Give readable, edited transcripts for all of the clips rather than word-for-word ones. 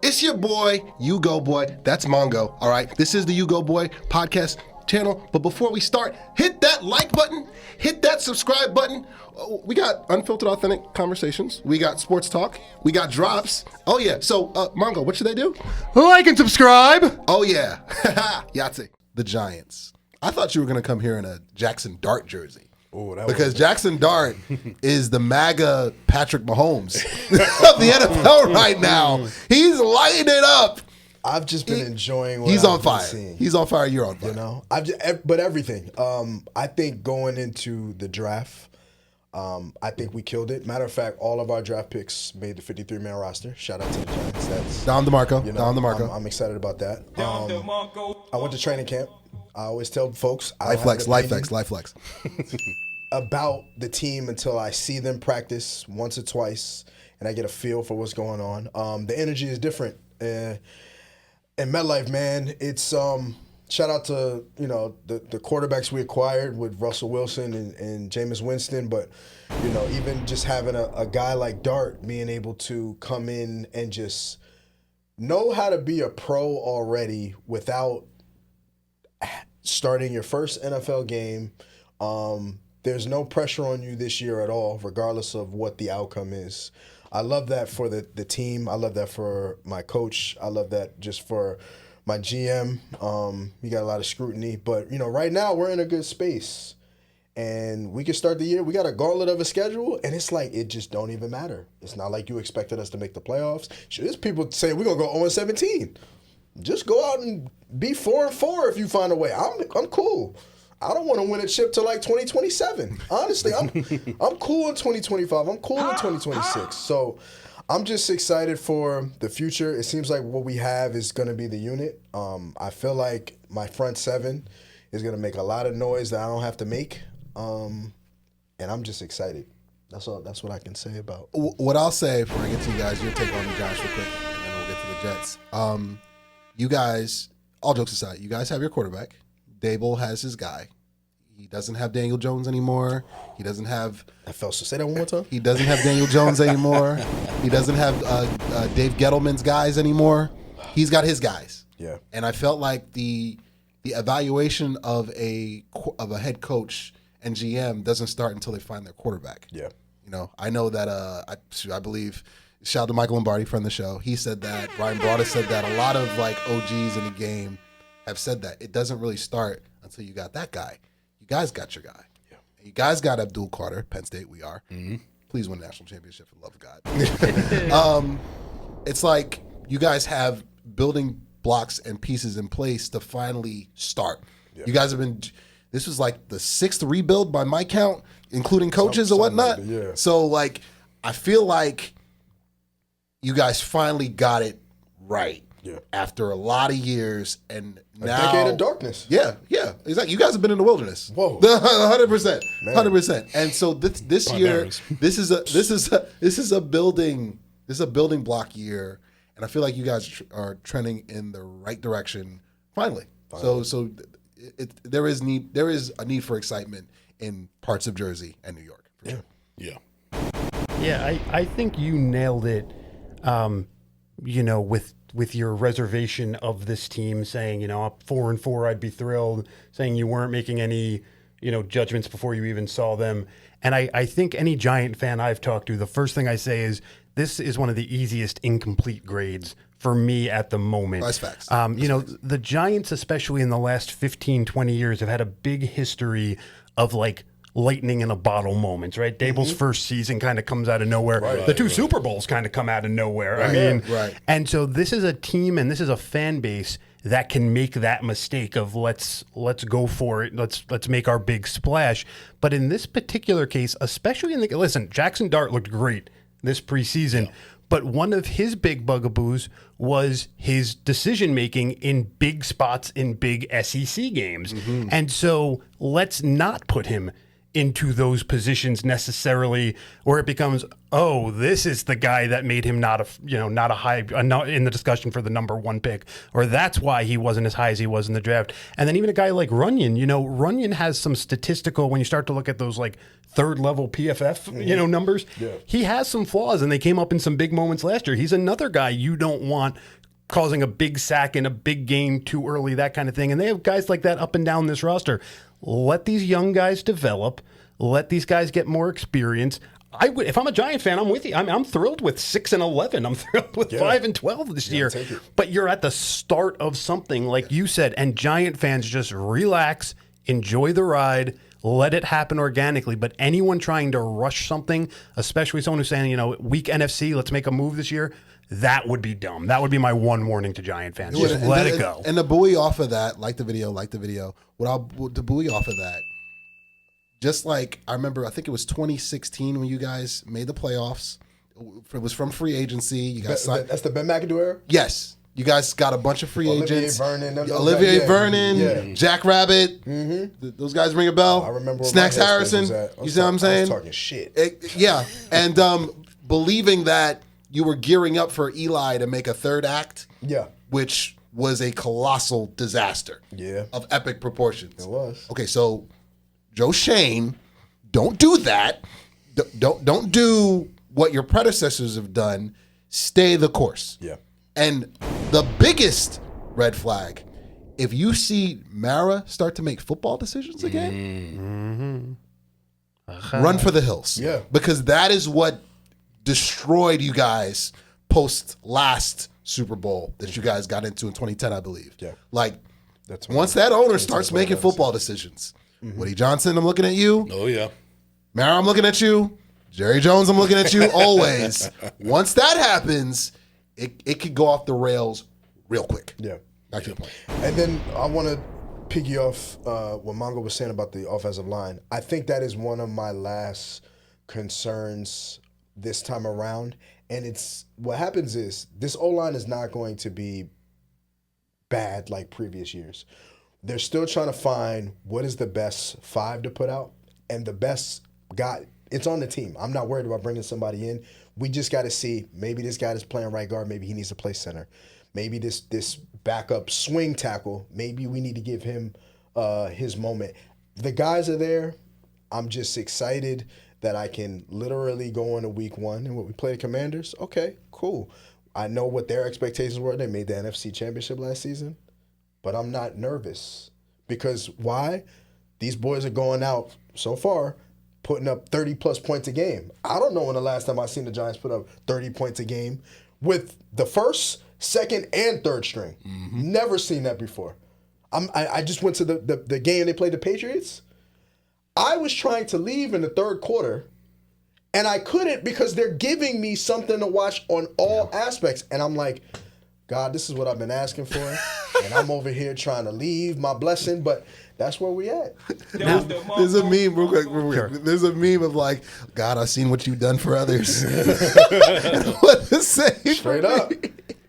It's your boy, You Go Boy. That's Mongo, all right? This is the You Go Boy podcast channel. But before we start, hit that like button, hit that subscribe button. We got unfiltered, authentic conversations. We got sports talk. We got drops. Oh, yeah. So, Mongo, what should they do? Like and subscribe. Oh, yeah. Yahtzee. The Giants. I thought you were going to come here in a Jackson Dart jersey. Ooh, because Jackson Dart is the MAGA Patrick Mahomes of the NFL right now. He's lighting it up. I've just been enjoying what He's I've on been fire. seeing. He's on fire. You're on fire. You know, but everything. I think going into the draft, I think we killed it. Matter of fact, all of our draft picks made the 53-man roster. Shout out to the Giants. That's Don DeMarco. you know, Don DeMarco. I'm excited about that. I went to training camp. I always tell folks, I don't Life have an flex. about the team until I see them practice once or twice and I get a feel for what's going on. The energy is different. In MetLife, man, it's shout out to the quarterbacks we acquired with Russell Wilson and Jameis Winston, but even just having a guy like Dart being able to come in and just know how to be a pro already without starting your first NFL game. There's no pressure on you this year at all, regardless of what the outcome is. I love that for the team. I love that for my coach. I love that just for my GM. You got a lot of scrutiny. But, right now we're in a good space. And we can start the year. We got a gauntlet of a schedule, and it's like it just don't even matter. It's not like you expected us to make the playoffs. There's people saying we're going to go 0-17. Just go out and be 4-4 if you find a way. I'm cool. I don't want to win a chip till like 2027. Honestly, I'm cool in 2025. I'm cool in 2026. So I'm just excited for the future. It seems like what we have is going to be the unit. I feel like my front seven is going to make a lot of noise that I don't have to make. And I'm just excited. That's all. That's what I can say about. What I'll say before I get to you guys, your take on the Giants real quick, and then we'll get to the Jets. You guys, all jokes aside, you guys have your quarterback. Dable has his guy. He doesn't have Daniel Jones anymore. He doesn't have. Say that one more time. He doesn't have Daniel Jones anymore. He doesn't have Dave Gettleman's guys anymore. He's got his guys. Yeah. And I felt like the evaluation of a head coach and GM doesn't start until they find their quarterback. Yeah. I know that I believe. Shout out to Michael Lombardi, friend of the show. He said that. Ryan Broaddus said that. A lot of OGs in the game have said that. It doesn't really start until you got that guy. You guys got your guy. Yeah. You guys got Abdul Carter, Penn State, we are. Mm-hmm. Please win a national championship for the love of God. It's like you guys have building blocks and pieces in place to finally start. Yeah. You guys have been, this was like the 6th rebuild by my count, including coaches or whatnot. Yeah. So I feel like you guys finally got it right. Yeah. After a lot of years, and now a decade of darkness. Yeah, exactly. You guys have been in the wilderness. Whoa, 100%, 100%. And so this year, this is a building block year, and I feel like you guys are trending in the right direction. Finally. So there is a need for excitement in parts of Jersey and New York. For sure. Yeah. I think you nailed it. With your reservation of this team saying, up 4-4, I'd be thrilled, saying you weren't making any, judgments before you even saw them. And I think any Giant fan I've talked to, the first thing I say is this is one of the easiest incomplete grades for me at the moment. That's facts. The Giants, especially in the last 15, 20 years, have had a big history of lightning in a bottle moments, right? Dable's first season kind of comes out of nowhere. The two Super Bowls kind of come out of nowhere. Right. And so this is a team and this is a fan base that can make that mistake of let's go for it. Let's make our big splash. But in this particular case, especially listen, Jackson Dart looked great this preseason. But one of his big bugaboos was his decision-making in big spots in big SEC games. And so let's not put him into those positions necessarily, or it becomes, oh, this is the guy that made him not a high in the discussion for the number 1 pick, or that's why he wasn't as high as he was in the draft. And then even a guy like Runyon, Runyon has some statistical, when you start to look at those like third level PFF, numbers, he has some flaws, and they came up in some big moments last year. He's another guy you don't want causing a big sack in a big game too early, that kind of thing. And they have guys like that up and down this roster. Let these young guys develop. Let these guys get more experience. If I'm a Giant fan, I'm with you. I'm thrilled with 6-11. I'm thrilled with 5-12 this year. But you're at the start of something, like you said, and Giant fans just relax, enjoy the ride, let it happen organically. But anyone trying to rush something, especially someone who's saying, weak NFC, let's make a move this year, that would be dumb. That would be my one warning to Giant fans. Just let it go. And the buoy off of that, like the video. The buoy off of that, just like I remember, I think it was 2016 when you guys made the playoffs. It was from free agency. You guys signed. That's the Ben McAdoo era? Yes. You guys got a bunch of free agents. Olivier Vernon, Jack Rabbit. Those guys ring a bell. I remember Snacks Harrison. You see what I'm saying? I was talking shit. And believing that you were gearing up for Eli to make a third act. Yeah. Which was a colossal disaster. Yeah. Of epic proportions. It was. Okay, so Joe Shane, don't do that. Don't do what your predecessors have done. Stay the course. Yeah. And the biggest red flag, if you see Mara start to make football decisions again, run for the hills. Yeah. Because that is what destroyed you guys post last Super Bowl that you guys got into in 2010, I believe. Yeah. Like, once that owner starts making football decisions, Woody Johnson, I'm looking at you. Oh, yeah. Mara, I'm looking at you. Jerry Jones, I'm looking at you always. Once that happens, it could go off the rails real quick. Yeah. Back to the point. And then I want to piggy off what Mongo was saying about the offensive line. I think that is one of my last concerns this time around. And it's what happens is this O-line is not going to be bad like previous years. They're still trying to find what is the best 5 to put out, and the best guy, it's on the team. I'm not worried about bringing somebody in. We just got to see, maybe this guy is playing right guard, maybe he needs to play center. Maybe this backup swing tackle, maybe we need to give him his moment. The guys are there. I'm just excited that I can literally go into week 1 and what we play the Commanders. Okay, cool. I know what their expectations were. They made the NFC Championship last season, but I'm not nervous because why? These boys are going out so far putting up 30-plus points a game. I don't know when the last time I've seen the Giants put up 30 points a game with the first, second, and third string. Never seen that before. I just went to the game they played the Patriots. I was trying to leave in the third quarter, and I couldn't because they're giving me something to watch on all aspects. And I'm like, God, this is what I've been asking for. And I'm over here trying to leave my blessing, but that's where we at. There's a meme, real quick. There's a meme of like, God, I've seen what you've done for others. What to say? Straight up.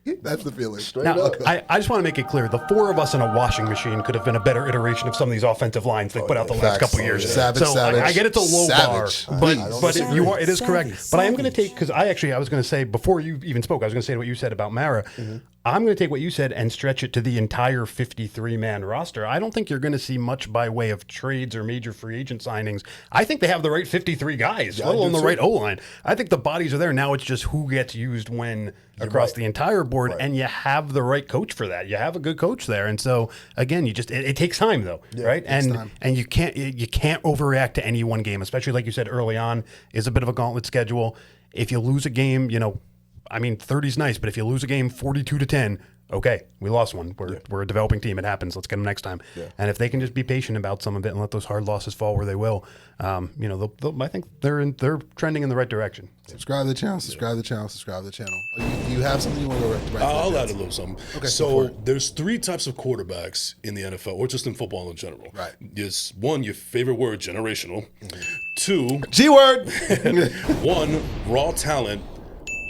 That's the feeling. Straight Now, up. I just want to make it clear, the 4 of us in a washing machine could have been a better iteration of some of these offensive lines they put out the last couple of years. Savage. I get it's a low Savage. bar, but it is correct. But I am going to take, because I was going to say, before you even spoke, I was going to say what you said about Mara. I'm going to take what you said and stretch it to the entire 53-man roster. I don't think you're going to see much by way of trades or major free agent signings. I think they have the right 53 guys, let alone the right O-line. I think the bodies are there. Now it's just who gets used when across the entire board, and you have the right coach for that. You have a good coach there. And so, again, it takes time, though, right? And you can't overreact to any one game, especially like you said early on, is a bit of a gauntlet schedule. If you lose a game, 30's nice, but if you lose a game 42-10, okay, we lost one. We're a developing team. It happens. Let's get them next time. Yeah. And if they can just be patient about some of it and let those hard losses fall where they will, I think they're trending in the right direction. Subscribe to the channel. Subscribe to the channel. Do you have something you want to go right? I'll add a little something. Okay, so there's 3 types of quarterbacks in the NFL, or just in football in general. Right. There's 1, your favorite word, generational. 2, G-word. 1, raw talent.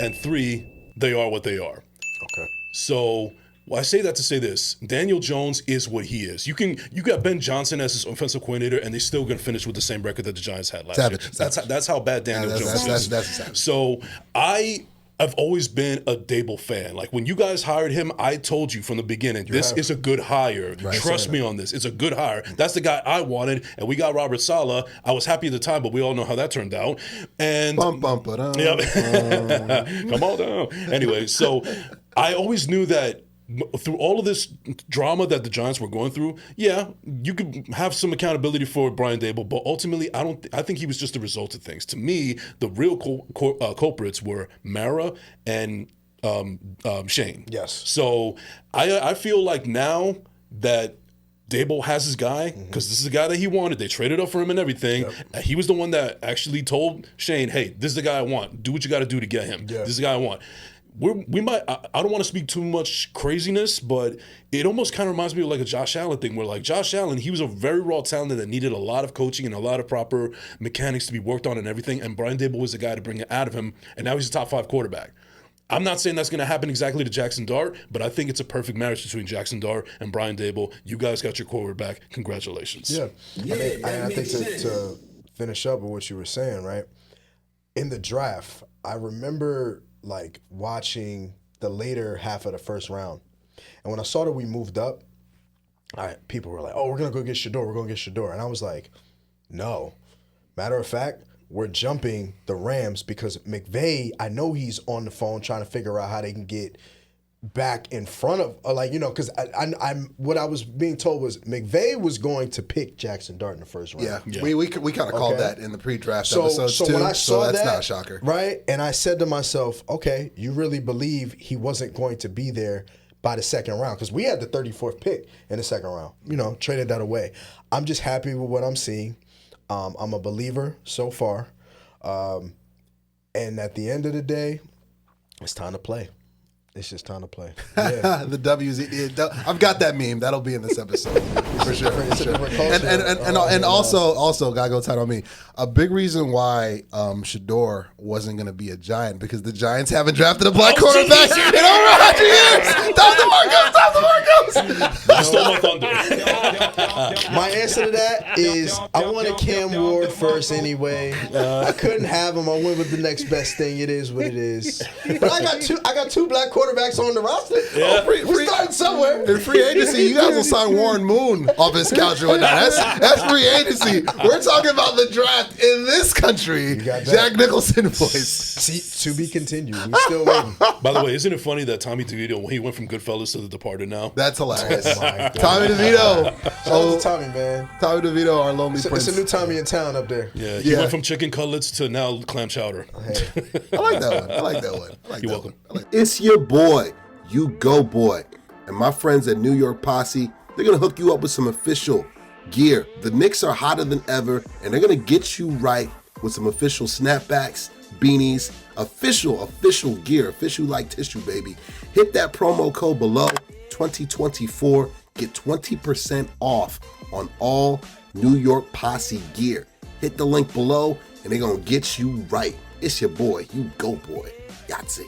And 3, they are what they are. Okay. So Well, I say that to say this: Daniel Jones is what he is. You got Ben Johnson as his offensive coordinator, and they're still going to finish with the same record that the Giants had last year. That's how bad Daniel Jones is. That's so I've always been a Dable fan. Like when you guys hired him, I told you from the beginning, this is a good hire. Right. Trust me on this. It's a good hire. That's the guy I wanted, and we got Robert Saleh. I was happy at the time, but we all know how that turned out. And come on down. Anyway, so I always knew that through all of this drama that the Giants were going through, yeah, you could have some accountability for Brian Dable, but ultimately, I think he was just a result of things. To me, the real culprits were Mara and Shane. Yes. So I feel like now that Dable has his guy, because this is the guy that he wanted. They traded up for him and everything. Yep. He was the one that actually told Shane, hey, this is the guy I want. Do what you got to do to get him. Yeah. This is the guy I want. We might. I don't want to speak too much craziness, but it almost kind of reminds me of like a Josh Allen thing, where like Josh Allen, he was a very raw talent that needed a lot of coaching and a lot of proper mechanics to be worked on and everything. And Brian Dable was the guy to bring it out of him, and now he's a top 5 quarterback. I'm not saying that's going to happen exactly to Jackson Dart, but I think it's a perfect marriage between Jackson Dart and Brian Dable. You guys got your quarterback. Congratulations. Yeah. I think to finish up with what you were saying, right? In the draft, I remember like watching the later half of the first round. And when I saw that we moved up, people were like, oh, we're going to go get Shador. We're going to get Shador. And I was like, no. Matter of fact, we're jumping the Rams because McVay, I know he's on the phone trying to figure out how they can get back in front of, because I'm what I was being told was McVay was going to pick Jackson Dart in the first round. Yeah. We kind of called that in the pre-draft episodes too. When I saw that's that, not a shocker, right? And I said to myself, okay, you really believe he wasn't going to be there by the second round, because we had the 34th pick in the second round. Traded that away. I'm just happy with what I'm seeing. I'm a believer so far, and at the end of the day, it's time to play. It's just time to play. Yeah. The W's. I've got that meme. That'll be in this episode for sure. And also, gotta go tight on me. A big reason why Shador wasn't going to be a Giant, because the Giants haven't drafted a black quarterback in over 100 years. Stop the Marcos. You stole my thunder. My answer to that is I wanted Cam Ward first anyway. I couldn't have him. I went with the next best thing. It is what it is. But I got two black quarterbacks on the roster. Yeah. We're starting somewhere. In free agency, you guys will sign Warren Moon off his couch or whatnot. That's free agency. We're talking about the draft in this country. Jack Nicholson voice. See, to be continued. We're still waiting. By the way, isn't it funny that Tommy DeVito, when he went from Goodfellas to The Departed now? That's hilarious. Tommy DeVito. Shout out to Tommy, man. Tommy DeVito, our lonely prince. It's a new Tommy in town up there. Yeah, he went from chicken cutlets to now clam chowder. Hey. I like that one. You're welcome. It's your boy, You Go Boy, and my friends at New York Posse. They're gonna hook you up with some official gear. The Knicks are hotter than ever, and they're gonna get you right with some official snapbacks, beanies, official gear, official like tissue, baby. Hit that promo code below, 2024. Get 20% off on all New York Posse gear. Hit the link below, and they're gonna get you right. It's your boy, You Go Boy, Yahtzee.